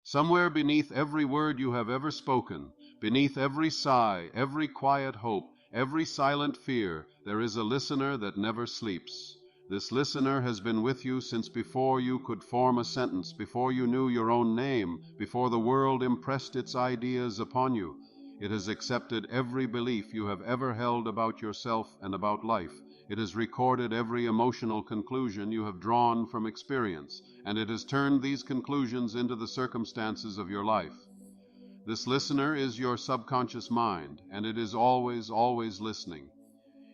Somewhere beneath every word you have ever spoken, beneath every sigh, every quiet hope, every silent fear, there is a listener that never sleeps. This listener has been with you since before you could form a sentence, before you knew your own name, before the world impressed its ideas upon you. It has accepted every belief you have ever held about yourself and about life. It has recorded every emotional conclusion you have drawn from experience, and it has turned these conclusions into the circumstances of your life. This listener is your subconscious mind, and it is always, always listening.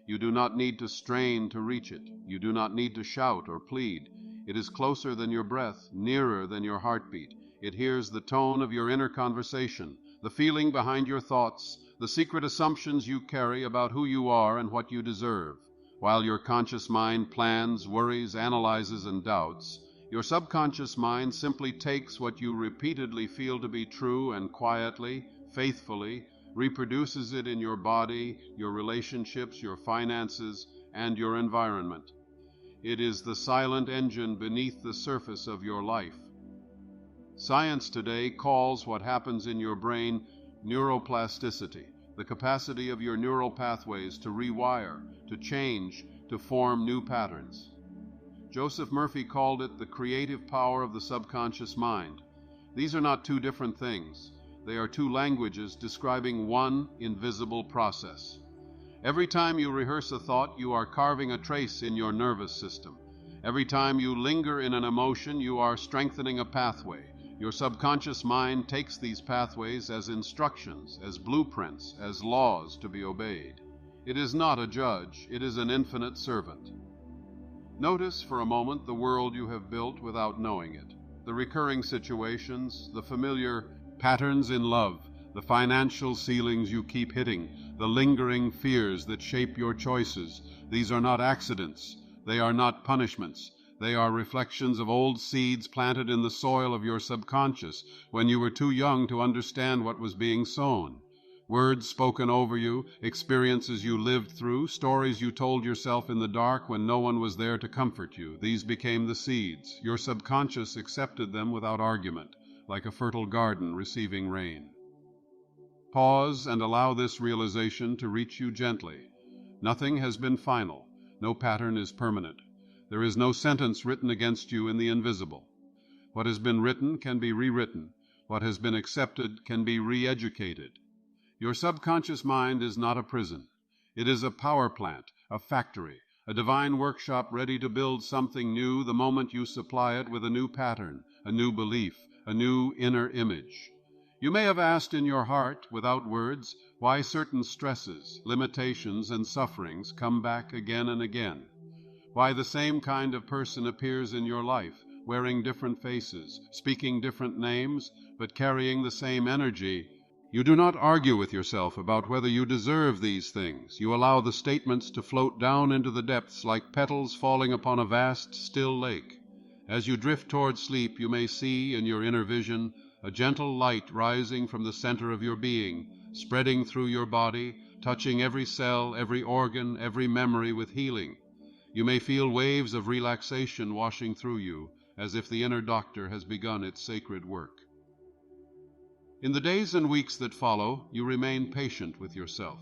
You do not need to strain to reach it. You do not need to shout or plead. It is closer than your breath, nearer than your heartbeat. It hears the tone of your inner conversation, the feeling behind your thoughts, the secret assumptions you carry about who you are and what you deserve. While your conscious mind plans, worries, analyzes, and doubts, your subconscious mind simply takes what you repeatedly feel to be true and quietly, faithfully, reproduces it in your body, your relationships, your finances, and your environment. It is the silent engine beneath the surface of your life. Science today calls what happens in your brain neuroplasticity, the capacity of your neural pathways to rewire, to change, to form new patterns. Joseph Murphy called it the creative power of the subconscious mind. These are not two different things. They are two languages describing one invisible process. Every time you rehearse a thought, you are carving a trace in your nervous system. Every time you linger in an emotion, you are strengthening a pathway. Your subconscious mind takes these pathways as instructions, as blueprints, as laws to be obeyed. It is not a judge, it is an infinite servant. Notice for a moment the world you have built without knowing it, the recurring situations, the familiar patterns in love, the financial ceilings you keep hitting, the lingering fears that shape your choices. These are not accidents. They are not punishments. They are reflections of old seeds planted in the soil of your subconscious when you were too young to understand what was being sown. Words spoken over you, experiences you lived through, stories you told yourself in the dark when no one was there to comfort you. These became the seeds. Your subconscious accepted them without argument, like a fertile garden receiving rain. Pause and allow this realization to reach you gently. Nothing has been final. No pattern is permanent. There is no sentence written against you in the invisible. What has been written can be rewritten. What has been accepted can be re-educated. Your subconscious mind is not a prison. It is a power plant, a factory, a divine workshop ready to build something new the moment you supply it with a new pattern, a new belief, a new inner image. You may have asked in your heart, without words, why certain stresses, limitations, and sufferings come back again and again. Why the same kind of person appears in your life, wearing different faces, speaking different names, but carrying the same energy. You do not argue with yourself about whether you deserve these things. You allow the statements to float down into the depths like petals falling upon a vast, still lake. As you drift toward sleep, you may see in your inner vision a gentle light rising from the center of your being, spreading through your body, touching every cell, every organ, every memory with healing. You may feel waves of relaxation washing through you, as if the inner doctor has begun its sacred work. In the days and weeks that follow, you remain patient with yourself.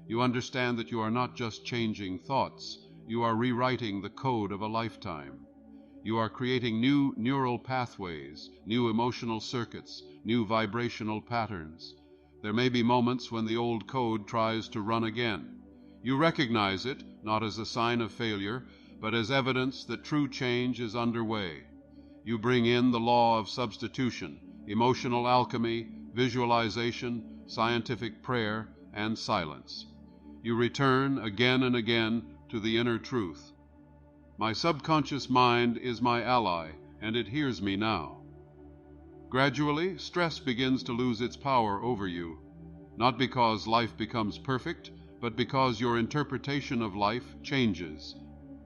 You understand that you are not just changing thoughts, you are rewriting the code of a lifetime. You are creating new neural pathways, new emotional circuits, new vibrational patterns. There may be moments when the old code tries to run again. You recognize it, not as a sign of failure, but as evidence that true change is underway. You bring in the law of substitution, emotional alchemy, visualization, scientific prayer, and silence. You return again and again to the inner truth. My subconscious mind is my ally, and it hears me now. Gradually, stress begins to lose its power over you, not because life becomes perfect, but because your interpretation of life changes.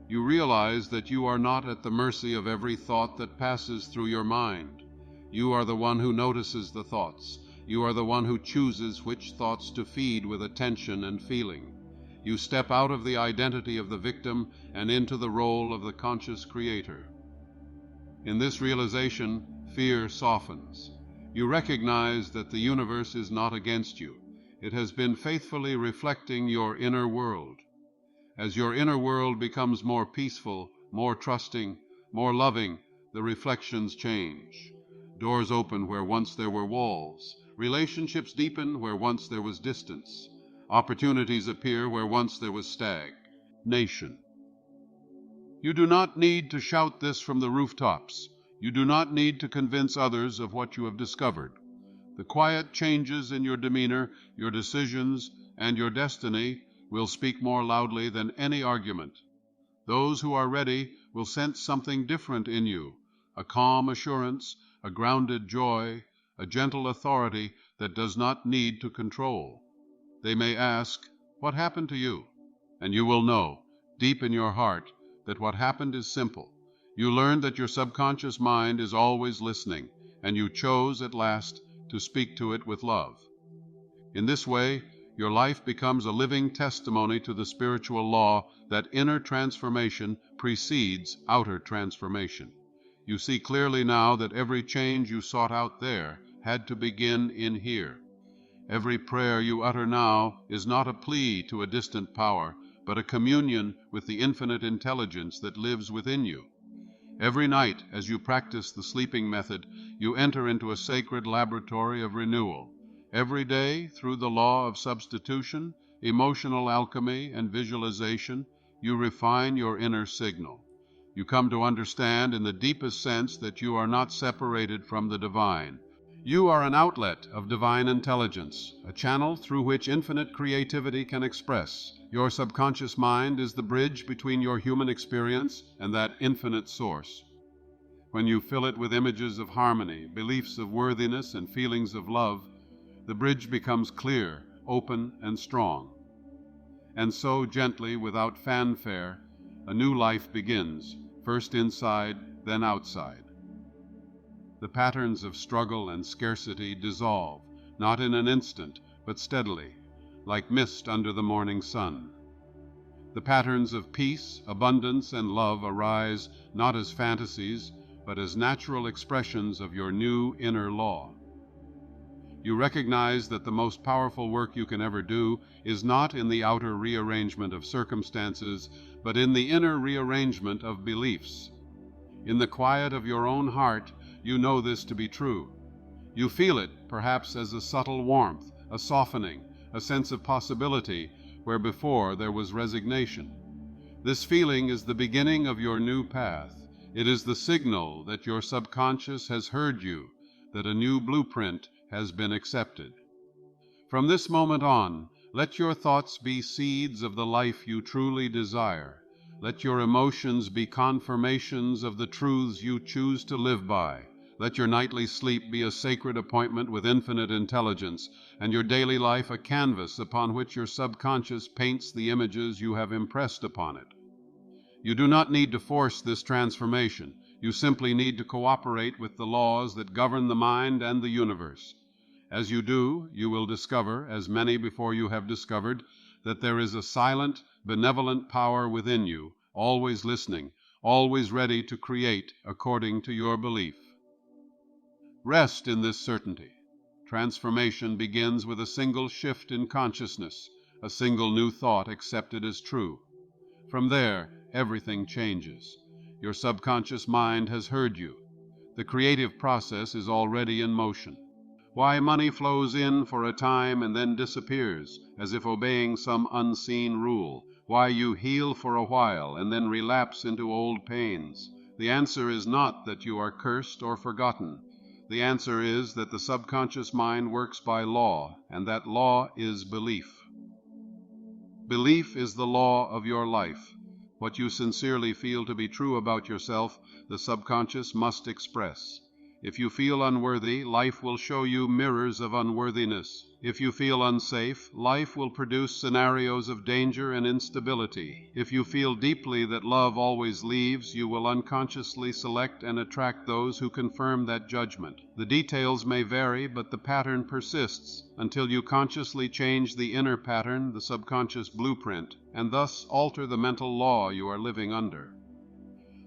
You realize that you are not at the mercy of every thought that passes through your mind. You are the one who notices the thoughts. You are the one who chooses which thoughts to feed with attention and feeling. You step out of the identity of the victim and into the role of the conscious creator. In this realization, fear softens. You recognize that the universe is not against you. It has been faithfully reflecting your inner world. As your inner world becomes more peaceful, more trusting, more loving, the reflections change. Doors open where once there were walls. Relationships deepen where once there was distance. Opportunities appear where once there was stagnation. You do not need to shout this from the rooftops. You do not need to convince others of what you have discovered. The quiet changes in your demeanor, your decisions, and your destiny will speak more loudly than any argument. Those who are ready will sense something different in you, a calm assurance, a grounded joy, a gentle authority that does not need to control. They may ask, "What happened to you?" And you will know, deep in your heart, that what happened is simple. You learned that your subconscious mind is always listening, and you chose at last to speak to it with love. In this way, your life becomes a living testimony to the spiritual law that inner transformation precedes outer transformation. You see clearly now that every change you sought out there had to begin in here. Every prayer you utter now is not a plea to a distant power, but a communion with the infinite intelligence that lives within you. Every night, as you practice the sleeping method, you enter into a sacred laboratory of renewal. Every day, through the law of substitution, emotional alchemy, and visualization, you refine your inner signal. You come to understand in the deepest sense that you are not separated from the divine. You are an outlet of divine intelligence, a channel through which infinite creativity can express. Your subconscious mind is the bridge between your human experience and that infinite source. When you fill it with images of harmony, beliefs of worthiness, and feelings of love, the bridge becomes clear, open, and strong. And so, gently, without fanfare, a new life begins, first inside, then outside. The patterns of struggle and scarcity dissolve, not in an instant, but steadily, like mist under the morning sun. The patterns of peace, abundance, and love arise not as fantasies, but as natural expressions of your new inner law. You recognize that the most powerful work you can ever do is not in the outer rearrangement of circumstances, but in the inner rearrangement of beliefs. In the quiet of your own heart, you know this to be true. You feel it, perhaps, as a subtle warmth, a softening, a sense of possibility, where before there was resignation. This feeling is the beginning of your new path. It is the signal that your subconscious has heard you, that a new blueprint has been accepted. From this moment on, let your thoughts be seeds of the life you truly desire. Let your emotions be confirmations of the truths you choose to live by. Let your nightly sleep be a sacred appointment with infinite intelligence, and your daily life a canvas upon which your subconscious paints the images you have impressed upon it. You do not need to force this transformation. You simply need to cooperate with the laws that govern the mind and the universe. As you do, you will discover, as many before you have discovered, that there is a silent, benevolent power within you, always listening, always ready to create according to your belief. Rest in this certainty. Transformation begins with a single shift in consciousness, a single new thought accepted as true. From there, everything changes. Your subconscious mind has heard you. The creative process is already in motion. Why money flows in for a time and then disappears, as if obeying some unseen rule. Why you heal for a while and then relapse into old pains. The answer is not that you are cursed or forgotten. The answer is that the subconscious mind works by law, and that law is belief. Belief is the law of your life. What you sincerely feel to be true about yourself, the subconscious must express. If you feel unworthy, life will show you mirrors of unworthiness. If you feel unsafe, life will produce scenarios of danger and instability. If you feel deeply that love always leaves, you will unconsciously select and attract those who confirm that judgment. The details may vary, but the pattern persists until you consciously change the inner pattern, the subconscious blueprint, and thus alter the mental law you are living under.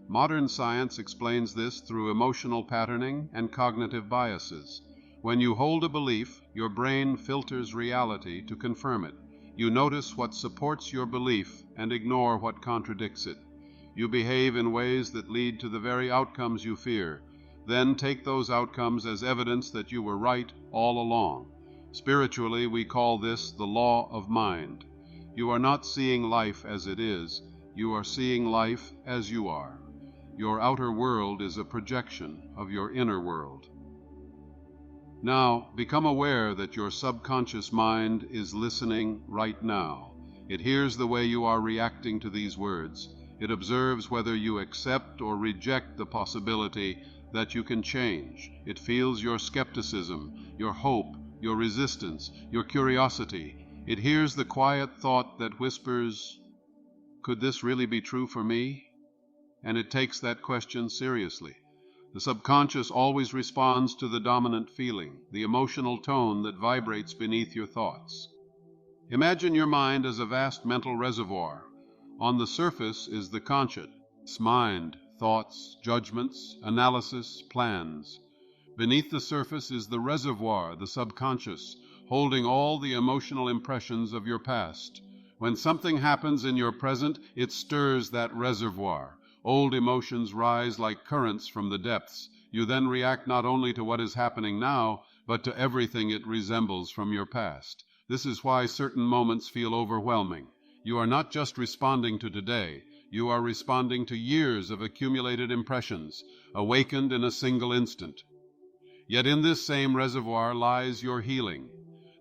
Modern science explains this through emotional patterning and cognitive biases. When you hold a belief, your brain filters reality to confirm it. You notice what supports your belief and ignore what contradicts it. You behave in ways that lead to the very outcomes you fear. Then take those outcomes as evidence that you were right all along. Spiritually, we call this the law of mind. You are not seeing life as it is. You are seeing life as you are. Your outer world is a projection of your inner world. Now, become aware that your subconscious mind is listening right now. It hears the way you are reacting to these words. It observes whether you accept or reject the possibility that you can change. It feels your skepticism, your hope, your resistance, your curiosity. It hears the quiet thought that whispers, "Could this really be true for me?" And it takes that question seriously. The subconscious always responds to the dominant feeling, the emotional tone that vibrates beneath your thoughts. Imagine your mind as a vast mental reservoir. On the surface is the conscious mind, thoughts, judgments, analysis, plans. Beneath the surface is the reservoir, the subconscious, holding all the emotional impressions of your past. When something happens in your present, it stirs that reservoir. Old emotions rise like currents from the depths. You then react not only to what is happening now, but to everything it resembles from your past. This is why certain moments feel overwhelming. You are not just responding to today. You are responding to years of accumulated impressions, awakened in a single instant. Yet in this same reservoir lies your healing.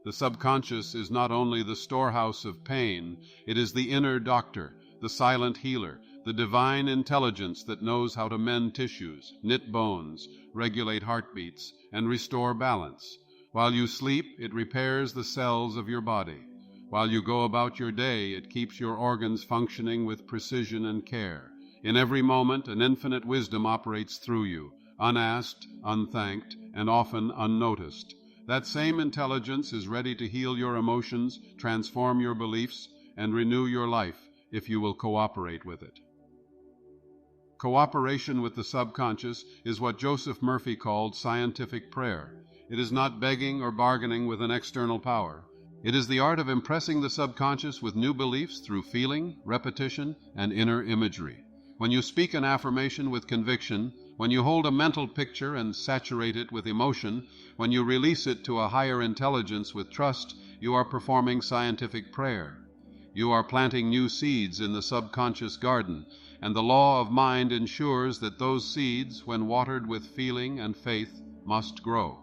The subconscious is not only the storehouse of pain, it is the inner doctor, the silent healer, the divine intelligence that knows how to mend tissues, knit bones, regulate heartbeats, and restore balance. While you sleep, it repairs the cells of your body. While you go about your day, it keeps your organs functioning with precision and care. In every moment, an infinite wisdom operates through you, unasked, unthanked, and often unnoticed. That same intelligence is ready to heal your emotions, transform your beliefs, and renew your life if you will cooperate with it. Cooperation with the subconscious is what Joseph Murphy called scientific prayer. It is not begging or bargaining with an external power. It is the art of impressing the subconscious with new beliefs through feeling, repetition, and inner imagery. When you speak an affirmation with conviction, when you hold a mental picture and saturate it with emotion, when you release it to a higher intelligence with trust, you are performing scientific prayer. You are planting new seeds in the subconscious garden, and the law of mind ensures that those seeds, when watered with feeling and faith, must grow.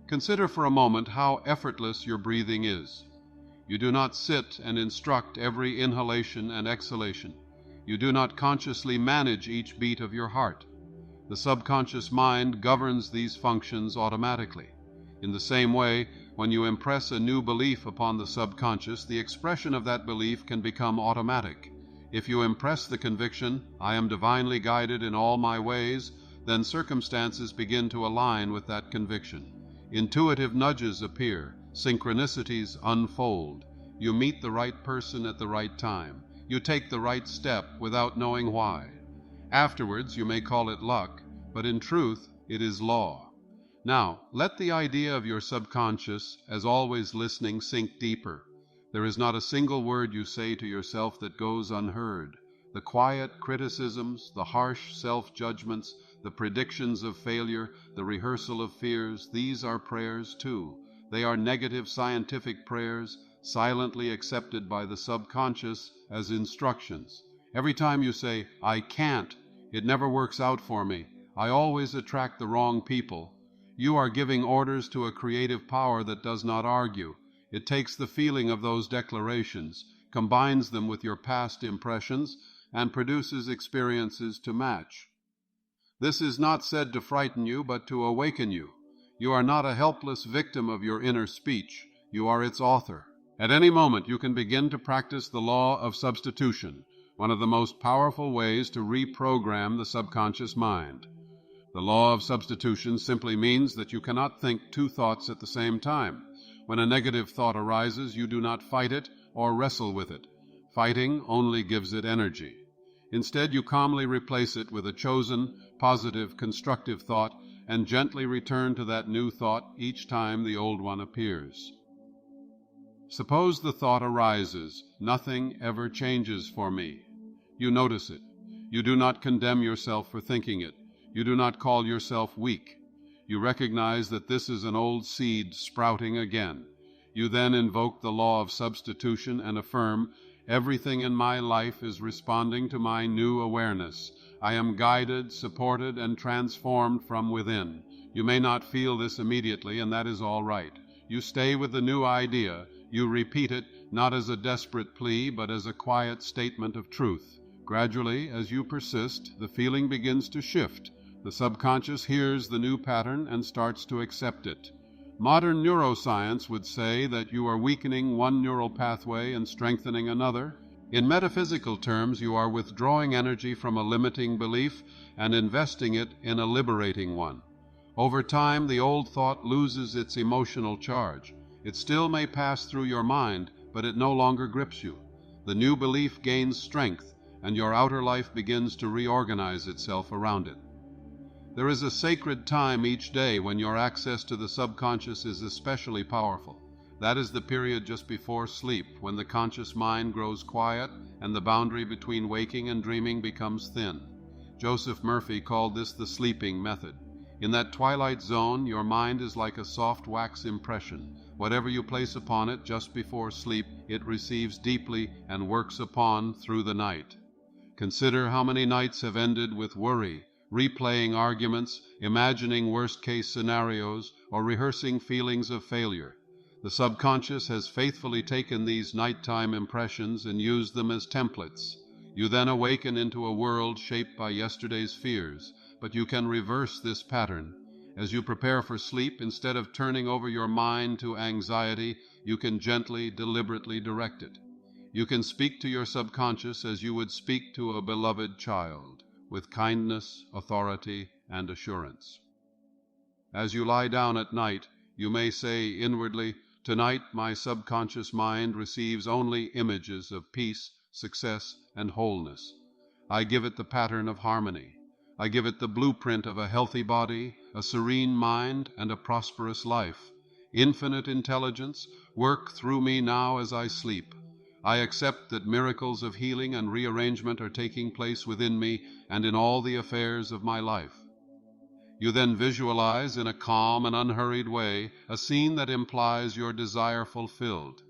Consider for a moment how effortless your breathing is. You do not sit and instruct every inhalation and exhalation. You do not consciously manage each beat of your heart. The subconscious mind governs these functions automatically. In the same way, when you impress a new belief upon the subconscious, the expression of that belief can become automatic. If you impress the conviction, "I am divinely guided in all my ways," then circumstances begin to align with that conviction. Intuitive nudges appear, synchronicities unfold. You meet the right person at the right time. You take the right step without knowing why. Afterwards, you may call it luck, but in truth, it is law. Now, let the idea of your subconscious as always listening sink deeper. There is not a single word you say to yourself that goes unheard. The quiet criticisms, the harsh self-judgments, the predictions of failure, the rehearsal of fears, these are prayers too. They are negative scientific prayers, silently accepted by the subconscious as instructions. Every time you say, "I can't," "It never works out for me," "I always attract the wrong people," you are giving orders to a creative power that does not argue. It takes the feeling of those declarations, combines them with your past impressions, and produces experiences to match. This is not said to frighten you, but to awaken you. You are not a helpless victim of your inner speech. You are its author. At any moment, you can begin to practice the law of substitution, one of the most powerful ways to reprogram the subconscious mind. The law of substitution simply means that you cannot think two thoughts at the same time. When a negative thought arises, you do not fight it or wrestle with it. Fighting only gives it energy. Instead, you calmly replace it with a chosen, positive, constructive thought and gently return to that new thought each time the old one appears. Suppose the thought arises, "Nothing ever changes for me." You notice it. You do not condemn yourself for thinking it. You do not call yourself weak. You recognize that this is an old seed sprouting again. You then invoke the law of substitution and affirm, "Everything in my life is responding to my new awareness. I am guided, supported, and transformed from within." You may not feel this immediately, and that is all right. You stay with the new idea. You repeat it, not as a desperate plea, but as a quiet statement of truth. Gradually, as you persist, the feeling begins to shift. The subconscious hears the new pattern and starts to accept it. Modern neuroscience would say that you are weakening one neural pathway and strengthening another. In metaphysical terms, you are withdrawing energy from a limiting belief and investing it in a liberating one. Over time, the old thought loses its emotional charge. It still may pass through your mind, but it no longer grips you. The new belief gains strength, and your outer life begins to reorganize itself around it. There is a sacred time each day when your access to the subconscious is especially powerful. That is the period just before sleep, when the conscious mind grows quiet and the boundary between waking and dreaming becomes thin. Joseph Murphy called this the sleeping method. In that twilight zone, your mind is like a soft wax impression. Whatever you place upon it just before sleep, it receives deeply and works upon through the night. Consider how many nights have ended with worry, replaying arguments, imagining worst-case scenarios, or rehearsing feelings of failure. The subconscious has faithfully taken these nighttime impressions and used them as templates. You then awaken into a world shaped by yesterday's fears, but you can reverse this pattern. As you prepare for sleep, instead of turning over your mind to anxiety, you can gently, deliberately direct it. You can speak to your subconscious as you would speak to a beloved child, with kindness, authority, and assurance. As you lie down at night, you may say inwardly, "Tonight my subconscious mind receives only images of peace, success, and wholeness. I give it the pattern of harmony. I give it the blueprint of a healthy body, a serene mind, and a prosperous life. Infinite intelligence, work through me now as I sleep. I accept that miracles of healing and rearrangement are taking place within me and in all the affairs of my life." You then visualize in a calm and unhurried way a scene that implies your desire fulfilled.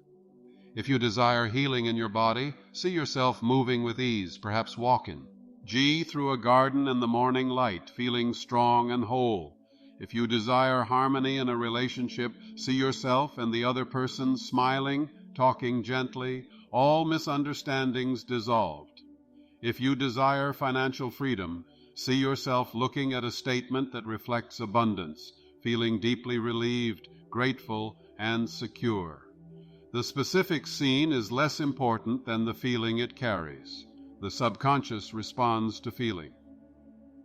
If you desire healing in your body, see yourself moving with ease, perhaps walking. Through a garden in the morning light, feeling strong and whole. If you desire harmony in a relationship, see yourself and the other person smiling, talking gently, all misunderstandings dissolved. If you desire financial freedom, see yourself looking at a statement that reflects abundance, feeling deeply relieved, grateful, and secure. The specific scene is less important than the feeling it carries. The subconscious responds to feeling.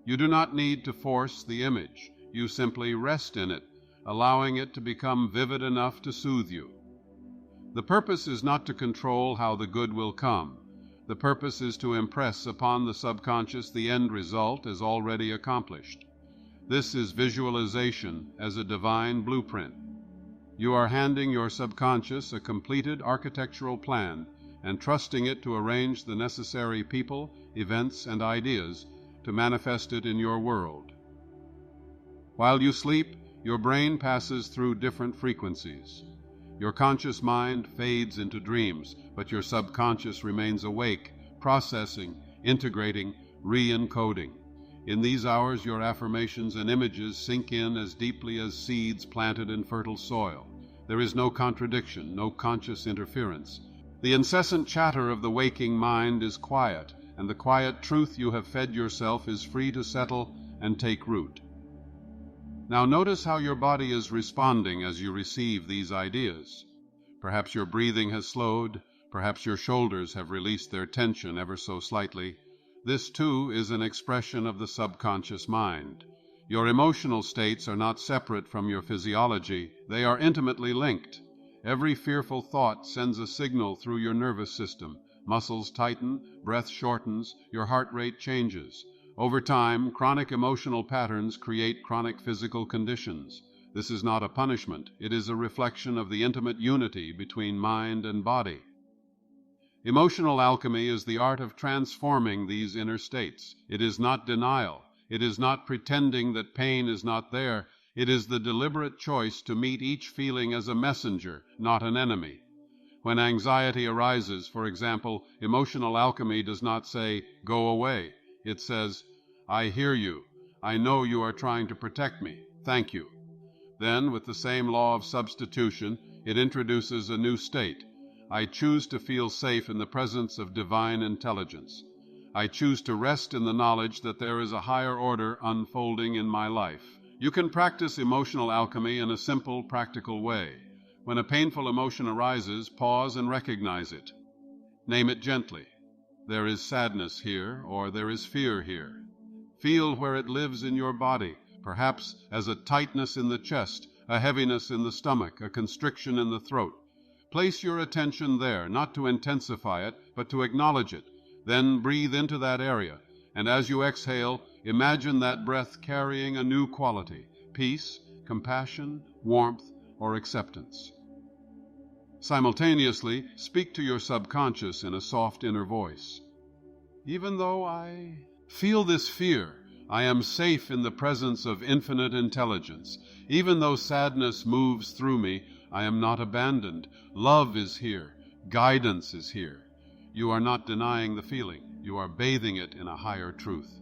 You do not need to force the image. You simply rest in it, allowing it to become vivid enough to soothe you. The purpose is not to control how the good will come. The purpose is to impress upon the subconscious the end result as already accomplished. This is visualization as a divine blueprint. You are handing your subconscious a completed architectural plan and trusting it to arrange the necessary people, events, and ideas to manifest it in your world. While you sleep, your brain passes through different frequencies. Your conscious mind fades into dreams, but your subconscious remains awake, processing, integrating, re-encoding. In these hours, your affirmations and images sink in as deeply as seeds planted in fertile soil. There is no contradiction, no conscious interference. The incessant chatter of the waking mind is quiet, and the quiet truth you have fed yourself is free to settle and take root. Now notice how your body is responding as you receive these ideas. Perhaps your breathing has slowed, perhaps your shoulders have released their tension ever so slightly. This, too, is an expression of the subconscious mind. Your emotional states are not separate from your physiology. They are intimately linked. Every fearful thought sends a signal through your nervous system. Muscles tighten, breath shortens, your heart rate changes. Over time, chronic emotional patterns create chronic physical conditions. This is not a punishment. It is a reflection of the intimate unity between mind and body. Emotional alchemy is the art of transforming these inner states. It is not denial. It is not pretending that pain is not there. It is the deliberate choice to meet each feeling as a messenger, not an enemy. When anxiety arises, for example, emotional alchemy does not say, "Go away." It says, "I hear you. I know you are trying to protect me. Thank you." Then, with the same law of substitution, it introduces a new state. I choose to feel safe in the presence of divine intelligence. I choose to rest in the knowledge that there is a higher order unfolding in my life. You can practice emotional alchemy in a simple, practical way. When a painful emotion arises, pause and recognize it. Name it gently. There is sadness here, or there is fear here. Feel where it lives in your body, perhaps as a tightness in the chest, a heaviness in the stomach, a constriction in the throat. Place your attention there, not to intensify it, but to acknowledge it. Then breathe into that area, and as you exhale, imagine that breath carrying a new quality: peace, compassion, warmth, or acceptance. Simultaneously, speak to your subconscious in a soft inner voice. Even though I feel this fear, I am safe in the presence of infinite intelligence. Even though sadness moves through me, I am not abandoned. Love is here. Guidance is here. You are not denying the feeling. You are bathing it in a higher truth.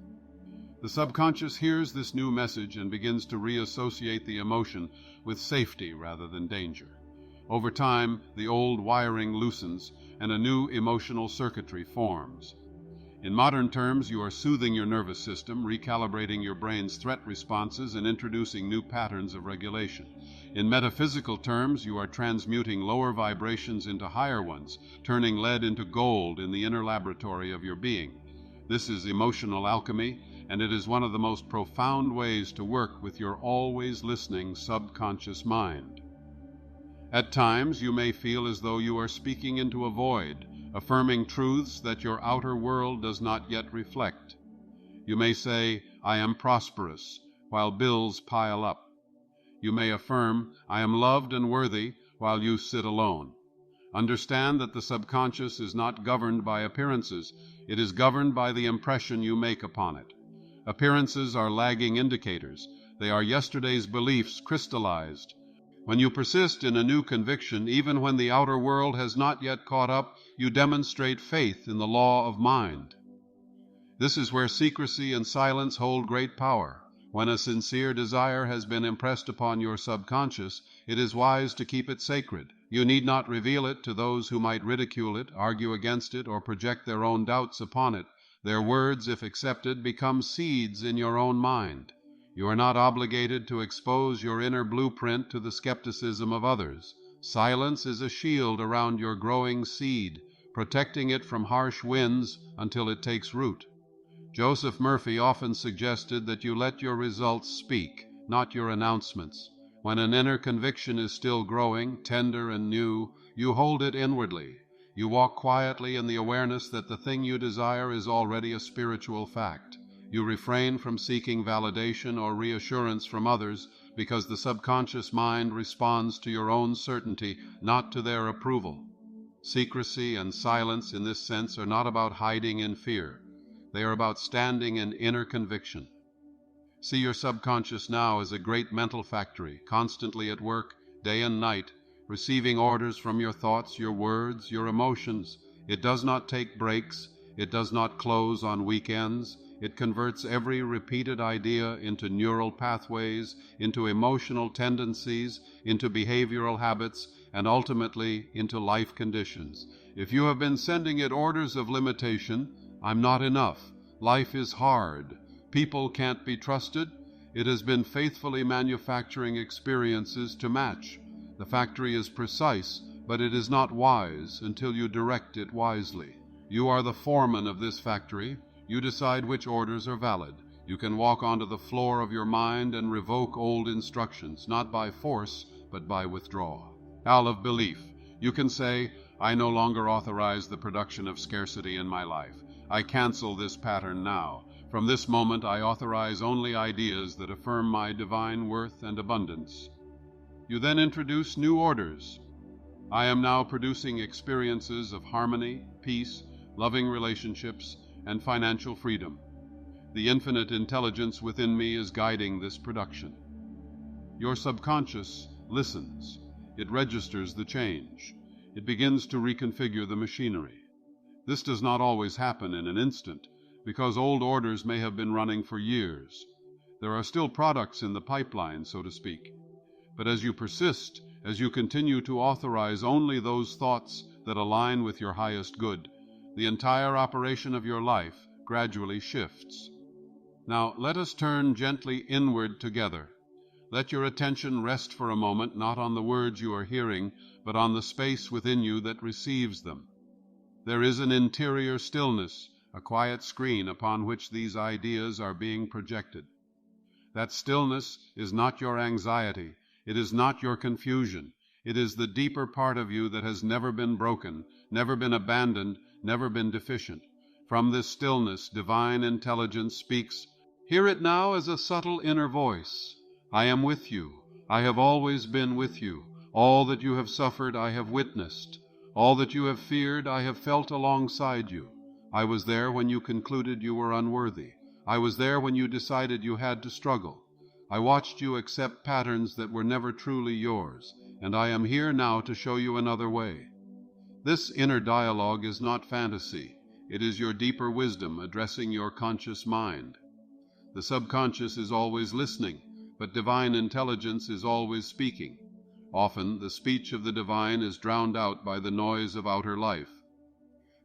The subconscious hears this new message and begins to reassociate the emotion with safety rather than danger. Over time, the old wiring loosens and a new emotional circuitry forms. In modern terms, you are soothing your nervous system, recalibrating your brain's threat responses, and introducing new patterns of regulation. In metaphysical terms, you are transmuting lower vibrations into higher ones, turning lead into gold in the inner laboratory of your being. This is emotional alchemy, and it is one of the most profound ways to work with your always listening subconscious mind. At times, you may feel as though you are speaking into a void, affirming truths that your outer world does not yet reflect. You may say, "I am prosperous," while bills pile up. You may affirm, "I am loved and worthy," while you sit alone. Understand that the subconscious is not governed by appearances. It is governed by the impression you make upon it. Appearances are lagging indicators. They are yesterday's beliefs crystallized. When you persist in a new conviction, even when the outer world has not yet caught up, you demonstrate faith in the law of mind. This is where secrecy and silence hold great power. When a sincere desire has been impressed upon your subconscious, it is wise to keep it sacred. You need not reveal it to those who might ridicule it, argue against it, or project their own doubts upon it. Their words, if accepted, become seeds in your own mind. You are not obligated to expose your inner blueprint to the skepticism of others. Silence is a shield around your growing seed, protecting it from harsh winds until it takes root. Joseph Murphy often suggested that you let your results speak, not your announcements. When an inner conviction is still growing, tender and new, you hold it inwardly. You walk quietly in the awareness that the thing you desire is already a spiritual fact. You refrain from seeking validation or reassurance from others because the subconscious mind responds to your own certainty, not to their approval. Secrecy and silence in this sense are not about hiding in fear. They are about standing in inner conviction. See your subconscious now as a great mental factory, constantly at work, day and night, receiving orders from your thoughts, your words, your emotions. It does not take breaks. It does not close on weekends. It converts every repeated idea into neural pathways, into emotional tendencies, into behavioral habits, and ultimately into life conditions. If you have been sending it orders of limitation, "I'm not enough," "life is hard," "people can't be trusted," it has been faithfully manufacturing experiences to match. The factory is precise, but it is not wise until you direct it wisely. You are the foreman of this factory. You decide which orders are valid. You can walk onto the floor of your mind and revoke old instructions, not by force, but by withdrawal. Of belief. You can say, "I no longer authorize the production of scarcity in my life. I cancel this pattern now. From this moment I authorize only ideas that affirm my divine worth and abundance. You then introduce new orders. I am now producing experiences of harmony, peace, loving relationships, and financial freedom. The infinite intelligence within me is guiding this production. Your subconscious listens. It registers the change. It begins to reconfigure the machinery. This does not always happen in an instant, because old orders may have been running for years. There are still products in the pipeline, so to speak. But as you persist, as you continue to authorize only those thoughts that align with your highest good, the entire operation of your life gradually shifts. Now let us turn gently inward together. Let your attention rest for a moment not on the words you are hearing, but on the space within you that receives them. There is an interior stillness, a quiet screen upon which these ideas are being projected. That stillness is not your anxiety. It is not your confusion. It is the deeper part of you that has never been broken, never been abandoned, never been deficient. From this stillness, divine intelligence speaks. Hear it now as a subtle inner voice. I am with you. I have always been with you. All that you have suffered, I have witnessed. All that you have feared, I have felt alongside you. I was there when you concluded you were unworthy. I was there when you decided you had to struggle. I watched you accept patterns that were never truly yours, and I am here now to show you another way. This inner dialogue is not fantasy. It is your deeper wisdom addressing your conscious mind. The subconscious is always listening, but divine intelligence is always speaking. Often the speech of the divine is drowned out by the noise of outer life.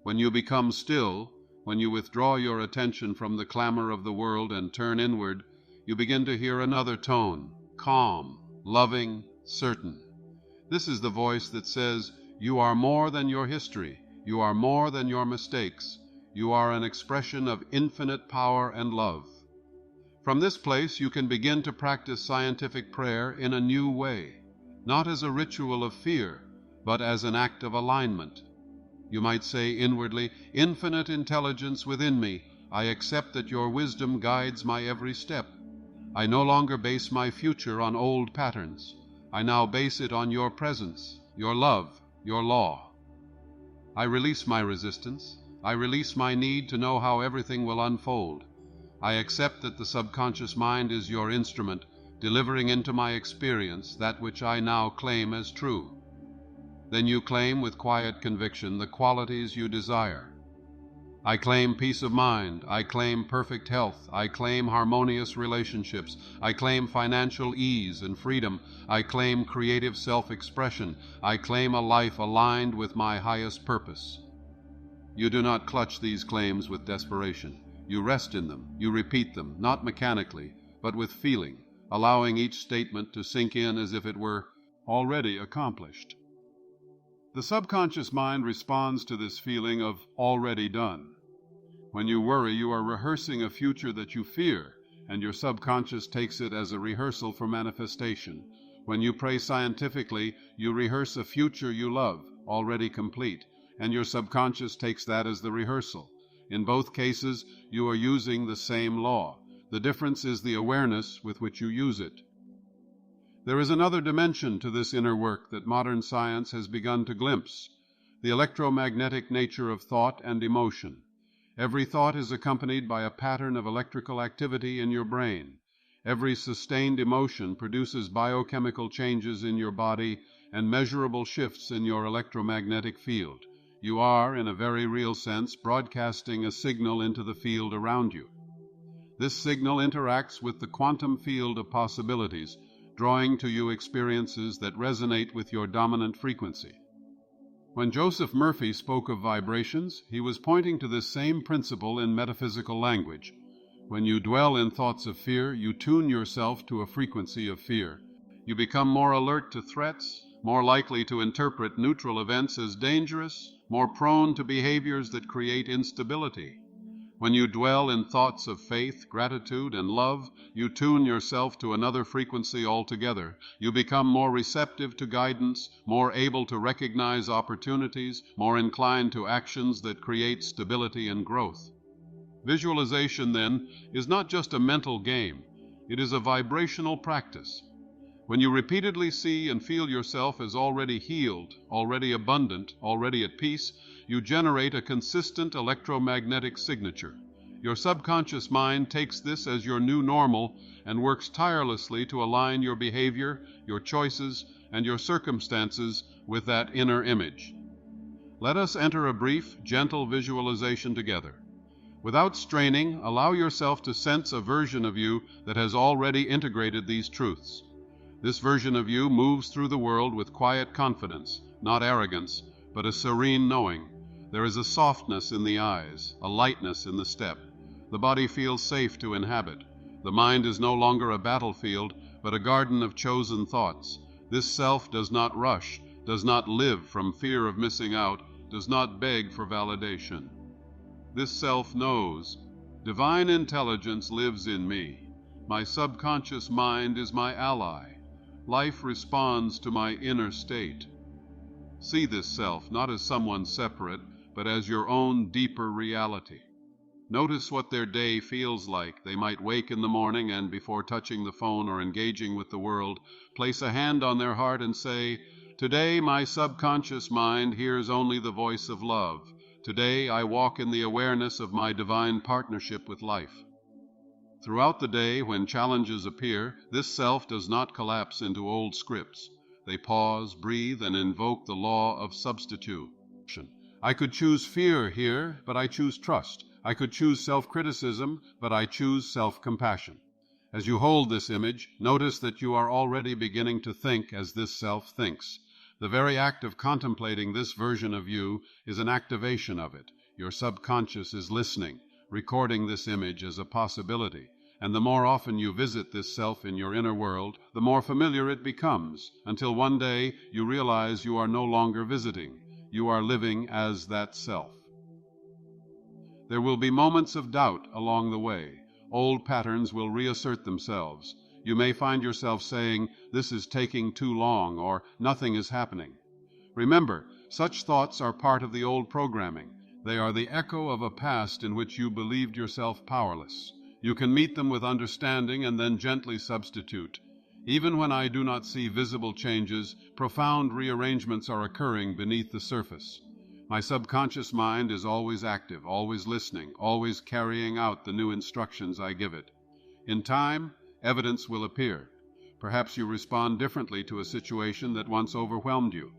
When you become still, when you withdraw your attention from the clamor of the world and turn inward, you begin to hear another tone, calm, loving, certain. This is the voice that says, you are more than your history. You are more than your mistakes. You are an expression of infinite power and love. From this place, you can begin to practice scientific prayer in a new way, not as a ritual of fear, but as an act of alignment. You might say inwardly, infinite intelligence within me, I accept that your wisdom guides my every step. I no longer base my future on old patterns. I now base it on your presence, your love, your law. I release my resistance. I release my need to know how everything will unfold. I accept that the subconscious mind is your instrument, delivering into my experience that which I now claim as true. Then you claim with quiet conviction the qualities you desire. I claim peace of mind. I claim perfect health. I claim harmonious relationships. I claim financial ease and freedom. I claim creative self-expression. I claim a life aligned with my highest purpose. You do not clutch these claims with desperation. You rest in them. You repeat them, not mechanically, but with feeling, allowing each statement to sink in as if it were already accomplished. The subconscious mind responds to this feeling of already done. When you worry, you are rehearsing a future that you fear, and your subconscious takes it as a rehearsal for manifestation. When you pray scientifically, you rehearse a future you love, already complete, and your subconscious takes that as the rehearsal. In both cases, you are using the same law. The difference is the awareness with which you use it. There is another dimension to this inner work that modern science has begun to glimpse, the electromagnetic nature of thought and emotion. Every thought is accompanied by a pattern of electrical activity in your brain. Every sustained emotion produces biochemical changes in your body and measurable shifts in your electromagnetic field. You are, in a very real sense, broadcasting a signal into the field around you. This signal interacts with the quantum field of possibilities, drawing to you experiences that resonate with your dominant frequency. When Joseph Murphy spoke of vibrations, he was pointing to this same principle in metaphysical language. When you dwell in thoughts of fear, you tune yourself to a frequency of fear. You become more alert to threats, more likely to interpret neutral events as dangerous, more prone to behaviors that create instability. When you dwell in thoughts of faith, gratitude, and love, you tune yourself to another frequency altogether. You become more receptive to guidance, more able to recognize opportunities, more inclined to actions that create stability and growth. Visualization, then, is not just a mental game. It is a vibrational practice. When you repeatedly see and feel yourself as already healed, already abundant, already at peace, you generate a consistent electromagnetic signature. Your subconscious mind takes this as your new normal and works tirelessly to align your behavior, your choices, and your circumstances with that inner image. Let us enter a brief, gentle visualization together. Without straining, allow yourself to sense a version of you that has already integrated these truths. This version of you moves through the world with quiet confidence, not arrogance, but a serene knowing. There is a softness in the eyes, a lightness in the step. The body feels safe to inhabit. The mind is no longer a battlefield, but a garden of chosen thoughts. This self does not rush, does not live from fear of missing out, does not beg for validation. This self knows, divine intelligence lives in me. My subconscious mind is my ally. Life responds to my inner state. See this self not as someone separate, but as your own deeper reality. Notice what their day feels like. They might wake in the morning and, before touching the phone or engaging with the world, place a hand on their heart and say, "Today my subconscious mind hears only the voice of love. Today I walk in the awareness of my divine partnership with life." Throughout the day, when challenges appear, this self does not collapse into old scripts. They pause, breathe, and invoke the law of substitution. I could choose fear here, but I choose trust. I could choose self-criticism, but I choose self-compassion. As you hold this image, notice that you are already beginning to think as this self thinks. The very act of contemplating this version of you is an activation of it. Your subconscious is listening, recording this image as a possibility. And the more often you visit this self in your inner world, the more familiar it becomes, until one day you realize you are no longer visiting. You are living as that self. There will be moments of doubt along the way. Old patterns will reassert themselves. You may find yourself saying, "This is taking too long," or "Nothing is happening." Remember, such thoughts are part of the old programming. They are the echo of a past in which you believed yourself powerless. You can meet them with understanding and then gently substitute. Even when I do not see visible changes, profound rearrangements are occurring beneath the surface. My subconscious mind is always active, always listening, always carrying out the new instructions I give it. In time, evidence will appear. Perhaps you respond differently to a situation that once overwhelmed you.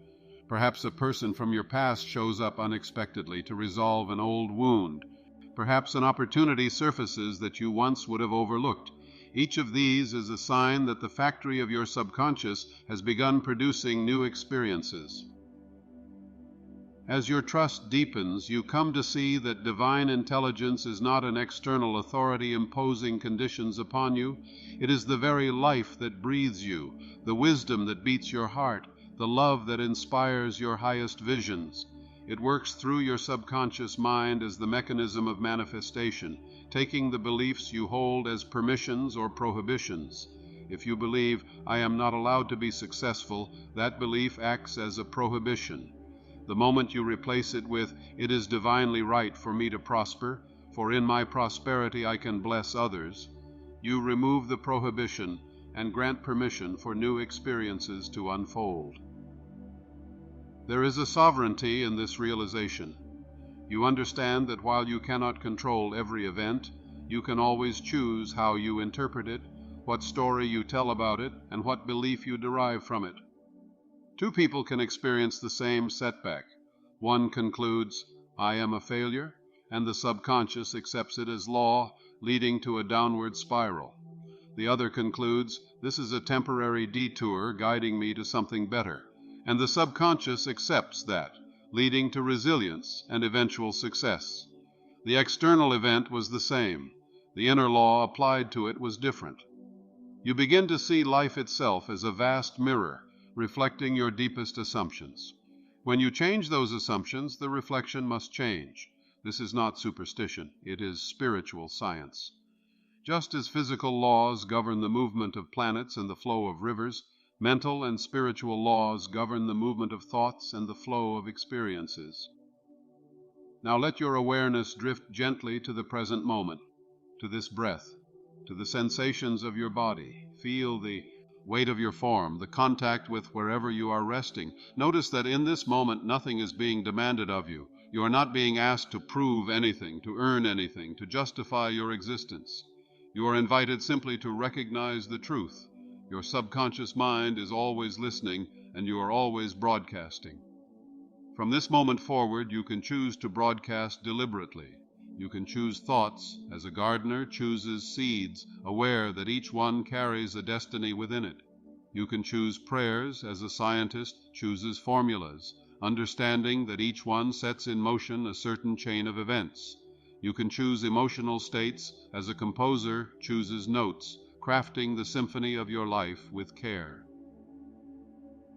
Perhaps a person from your past shows up unexpectedly to resolve an old wound. Perhaps an opportunity surfaces that you once would have overlooked. Each of these is a sign that the factory of your subconscious has begun producing new experiences. As your trust deepens, you come to see that divine intelligence is not an external authority imposing conditions upon you. It is the very life that breathes you, the wisdom that beats your heart, the love that inspires your highest visions. It works through your subconscious mind as the mechanism of manifestation, taking the beliefs you hold as permissions or prohibitions. If you believe, "I am not allowed to be successful," that belief acts as a prohibition. The moment you replace it with, "It is divinely right for me to prosper, for in my prosperity I can bless others," you remove the prohibition and grant permission for new experiences to unfold. There is a sovereignty in this realization. You understand that while you cannot control every event, you can always choose how you interpret it, what story you tell about it, and what belief you derive from it. Two people can experience the same setback. One concludes, "I am a failure," and the subconscious accepts it as law, leading to a downward spiral. The other concludes, "This is a temporary detour guiding me to something better," and the subconscious accepts that, leading to resilience and eventual success. The external event was the same. The inner law applied to it was different. You begin to see life itself as a vast mirror, reflecting your deepest assumptions. When you change those assumptions, the reflection must change. This is not superstition, it is spiritual science. Just as physical laws govern the movement of planets and the flow of rivers, mental and spiritual laws govern the movement of thoughts and the flow of experiences. Now let your awareness drift gently to the present moment, to this breath, to the sensations of your body. Feel the weight of your form, the contact with wherever you are resting. Notice that in this moment nothing is being demanded of you. You are not being asked to prove anything, to earn anything, to justify your existence. You are invited simply to recognize the truth. Your subconscious mind is always listening, and you are always broadcasting. From this moment forward, you can choose to broadcast deliberately. You can choose thoughts as a gardener chooses seeds, aware that each one carries a destiny within it. You can choose prayers as a scientist chooses formulas, understanding that each one sets in motion a certain chain of events. You can choose emotional states as a composer chooses notes, crafting the symphony of your life with care.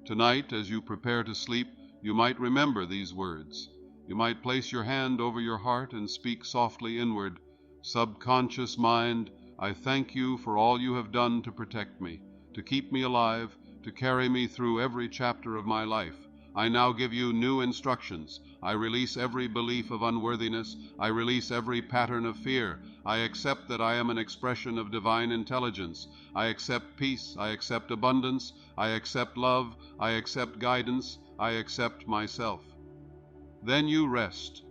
Tonight, as you prepare to sleep, you might remember these words. You might place your hand over your heart and speak softly inward. Subconscious mind, I thank you for all you have done to protect me, to keep me alive, to carry me through every chapter of my life. I now give you new instructions. I release every belief of unworthiness. I release every pattern of fear. I accept that I am an expression of divine intelligence. I accept peace. I accept abundance. I accept love. I accept guidance. I accept myself. Then you rest,